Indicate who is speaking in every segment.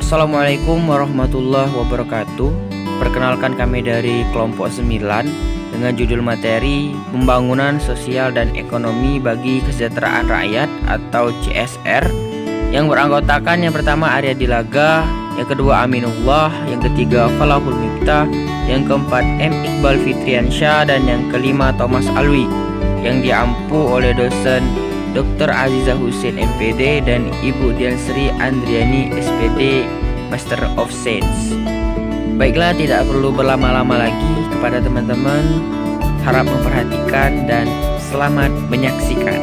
Speaker 1: Assalamualaikum warahmatullahi wabarakatuh. Perkenalkan, kami dari kelompok 9 dengan judul materi Pembangunan Sosial dan Ekonomi bagi Kesejahteraan Rakyat atau CSR, yang beranggotakan yang pertama Arya Dilaga, yang kedua Aminullah, yang ketiga Falahul Miftah, yang keempat M. Iqbal Fitriansyah, dan yang kelima Thomas Alwi, yang diampu oleh dosen Dr. Aziza Hussein MPD dan Ibu Dian Sri Andriani SPD Master of Science. Baiklah, tidak perlu berlama-lama lagi kepada teman-teman, harap memperhatikan dan selamat menyaksikan.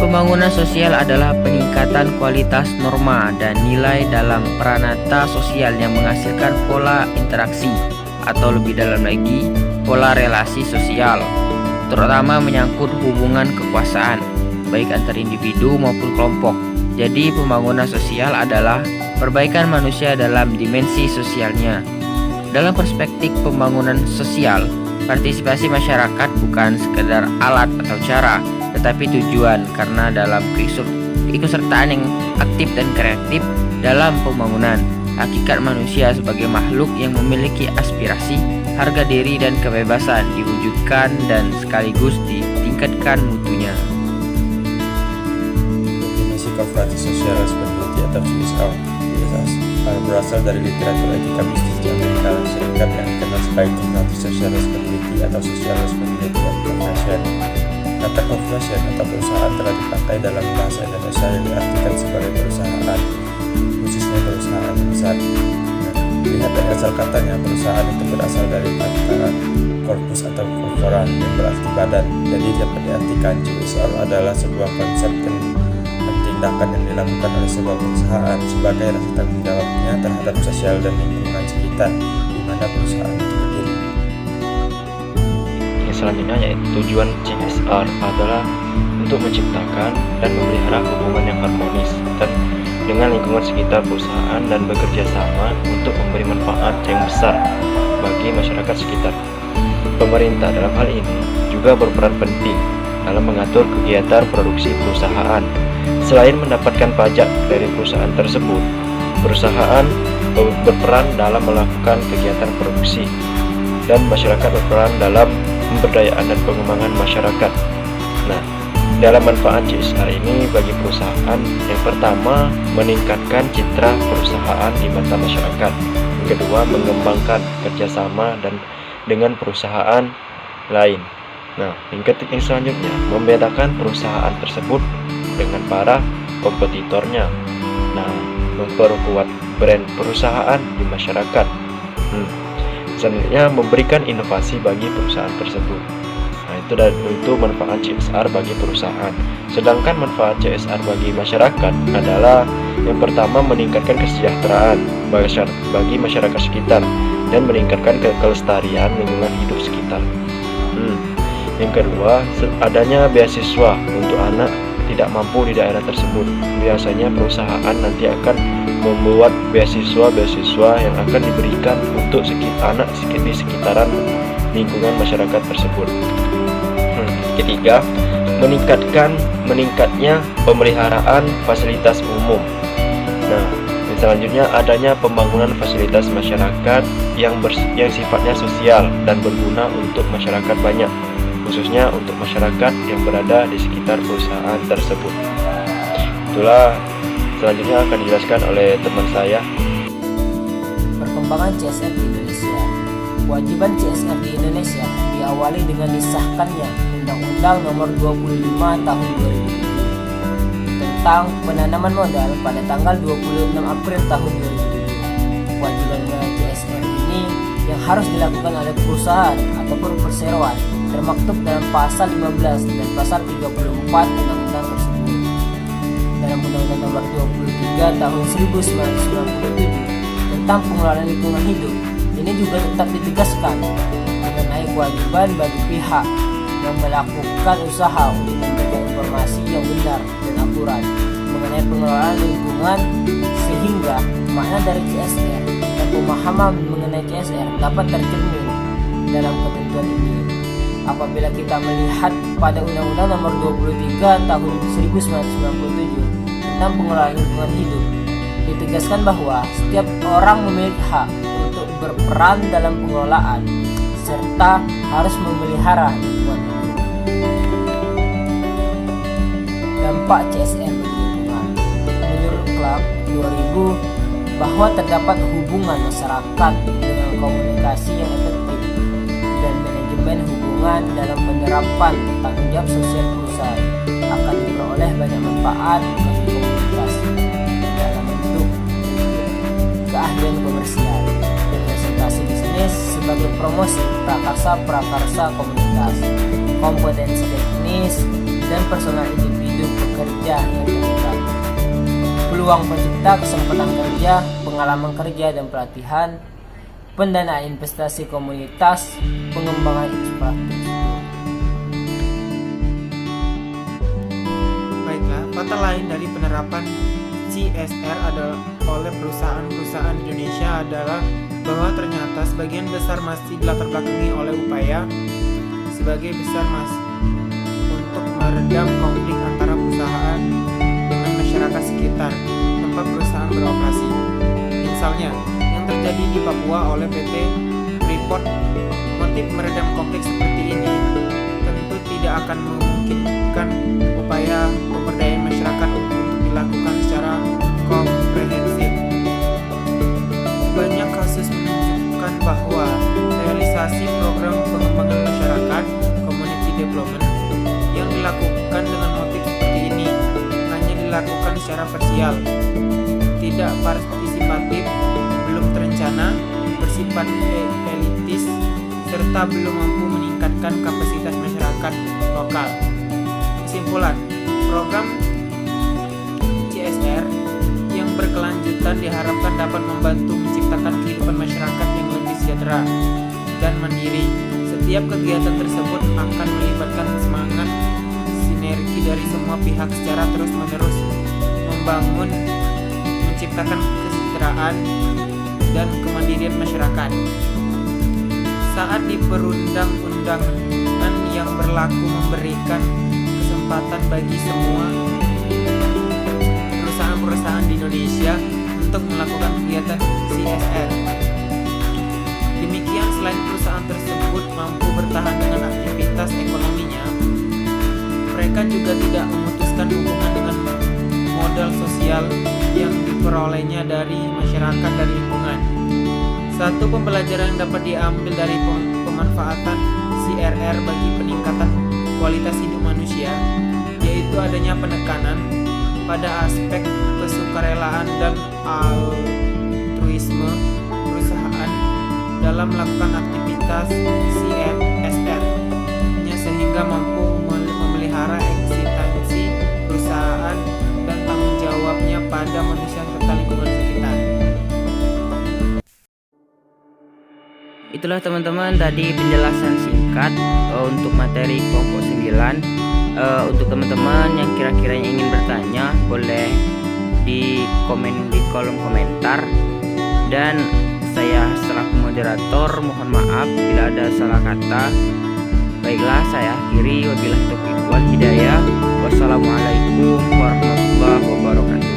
Speaker 1: Pembangunan sosial adalah peningkatan kualitas norma dan nilai dalam peranata sosial yang menghasilkan pola interaksi atau lebih dalam lagi pola relasi sosial, terutama menyangkut hubungan kekuasaan baik antar individu maupun kelompok. Jadi pembangunan sosial adalah perbaikan manusia dalam dimensi sosialnya. Dalam perspektif pembangunan sosial, partisipasi masyarakat bukan sekedar alat atau cara, tetapi tujuan, karena dalam keikutsertaan yang aktif dan kreatif dalam pembangunan, hakikat manusia sebagai makhluk yang memiliki aspirasi, harga diri dan kebebasan diwujudkan dan sekaligus ditingkatkan mutunya.
Speaker 2: Definisi Corporate Social Responsibility atau CSR berasal dari literatur etika bisnis di Amerika Serikat yang dikenal sebagai Corporate Social Responsibility atau Social Responsibility of Corporation. Kata corporation atau perusahaan telah dipakai dalam bahasa Indonesia yang diartikan sebagai perusahaan, khususnya perusahaan besar. Lihat dari asal katanya, perusahaan itu berasal dari kata corpus atau corpora yang berarti badan. Jadi dapat diartikan CSR adalah sebuah konsep dan tindakan yang dilakukan oleh sebuah perusahaan sebagai rasa tanggung jawabnya terhadap sosial dan lingkungan sekitar di mana perusahaan itu berdiri.
Speaker 3: Yang selanjutnya yaitu tujuan CSR adalah untuk menciptakan dan memelihara hubungan yang harmonis dengan lingkungan sekitar perusahaan dan bekerja sama untuk memberi manfaat yang besar bagi masyarakat sekitar. Pemerintah dalam hal ini juga berperan penting dalam mengatur kegiatan produksi perusahaan. Selain mendapatkan pajak dari perusahaan tersebut, perusahaan berperan dalam melakukan kegiatan produksi dan masyarakat berperan dalam pemberdayaan dan pengembangan masyarakat. Nah, dalam manfaat CSR ini bagi perusahaan, yang pertama meningkatkan citra perusahaan di mata masyarakat, yang kedua mengembangkan kerjasama dan dengan perusahaan lain. Nah, yang selanjutnya membedakan perusahaan tersebut dengan para kompetitornya. Nah, memperkuat brand perusahaan di masyarakat. Selanjutnya memberikan inovasi bagi perusahaan tersebut. Nah, itu untuk manfaat CSR bagi perusahaan. Sedangkan manfaat CSR bagi masyarakat adalah yang pertama meningkatkan kesejahteraan bagi masyarakat sekitar dan meningkatkan kelestarian lingkungan hidup sekitar. Yang kedua, adanya beasiswa untuk anak tidak mampu di daerah tersebut. Biasanya perusahaan nanti akan membuat beasiswa yang akan diberikan untuk anak di sekitaran lingkungan masyarakat tersebut. Ketiga, meningkatnya pemeliharaan fasilitas umum. Nah, selanjutnya adanya pembangunan fasilitas masyarakat yang sifatnya sosial dan berguna untuk masyarakat banyak, khususnya untuk masyarakat yang berada di sekitar perusahaan tersebut. Itulah selanjutnya akan dijelaskan oleh teman saya.
Speaker 4: Perkembangan CSR di Indonesia. Kewajiban CSR di Indonesia diawali dengan disahkannya Undang-Undang Nomor 25 Tahun 2007 tentang penanaman modal pada tanggal 26 April tahun 2007. Kewajiban CSR ini yang harus dilakukan oleh perusahaan ataupun perseroan termaktub dalam pasal 15 dan pasal 34 undang-undang tersebut. Dalam Undang-Undang Nomor 23 Tahun 1997 tentang pengelolaan lingkungan hidup, ini juga tetap ditegaskan mengenai kewajiban bagi pihak yang melakukan usaha untuk memberikan informasi yang benar dan akurat mengenai pengelolaan lingkungan, sehingga makna dari CSR dan pemahaman mengenai CSR dapat tercermin dalam ketentuan ini. apabila kita melihat pada Undang-Undang Nomor 23 Tahun 1997 tentang pengelolaan lingkungan hidup, ditegaskan bahwa setiap orang memiliki hak untuk berperan dalam pengelolaan serta harus memelihara lingkungan hidup. Dampak CSR bagi lingkungan. Menurut Clark 2000 bahwa terdapat hubungan masyarakat dengan komunikasi yang efektif dan manajemen hubungan dalam penerapan tanggung jawab sosial perusahaan akan diperoleh banyak manfaat bagi komunitas dalam bentuk keahlian komersial, representasi bisnis sebagai promosi prakarsa komunitas, kompetensi teknis, dan personal individu pekerja yang terlibat, peluang pencipta kesempatan kerja, pengalaman kerja dan pelatihan, pendanaan investasi komunitas, pengembangan infrastruktur.
Speaker 5: Baiklah, fakta lain dari penerapan CSR adalah oleh perusahaan-perusahaan di Indonesia adalah bahwa ternyata sebagian besar masih dilatar belakangi oleh upaya sebagai besar untuk meredam konflik antara perusahaan dengan masyarakat sekitar tempat perusahaan beroperasi. Misalnya, yang terjadi di Papua oleh PT Freeport. Motif meredam konflik seperti ini tentu tidak akan memungkinkan upaya pemberdayaan masyarakat untuk dilakukan secara komprehensif. Banyak kasus menunjukkan bahwa realisasi program pengembangan masyarakat (community development) yang dilakukan dengan motif seperti ini hanya dilakukan secara parsial, tidak partisipatif, belum terencana, bersifat elitis, serta belum mampu meningkatkan kapasitas masyarakat lokal. Kesimpulan, program CSR yang berkelanjutan diharapkan dapat membantu menciptakan kehidupan masyarakat yang lebih sejahtera dan mandiri. Setiap kegiatan tersebut akan melibatkan semangat sinergi dari semua pihak secara terus-menerus membangun, menciptakan kesejahteraan dan kemandirian masyarakat. Saat di perundang-undangan yang berlaku memberikan kesempatan bagi semua perusahaan-perusahaan di Indonesia untuk melakukan kegiatan CSR. Demikian, selain perusahaan tersebut mampu bertahan dengan aktivitas ekonominya, mereka juga tidak memutuskan hubungan dengan modal sosial yang diperolehnya dari masyarakat dan lingkungan. Satu pembelajaran yang dapat diambil dari pemanfaatan CSR bagi peningkatan kualitas hidup manusia, yaitu adanya penekanan pada aspek kesukarelaan dan altruisme perusahaan dalam melakukan aktivitas CSR-nya sehingga mampu memelihara eksistensi perusahaan dan tanggung jawabnya pada manusia serta lingkungan sekitar.
Speaker 1: Itulah teman-teman tadi penjelasan singkat untuk materi kelompok 9. Untuk teman-teman yang kira-kiranya ingin bertanya, boleh di komen di kolom komentar. Dan saya selaku moderator mohon maaf bila ada salah kata. Baiklah, saya akhiri. Wabillahi taufiq wal hidayah. Wassalamualaikum warahmatullahi wabarakatuh.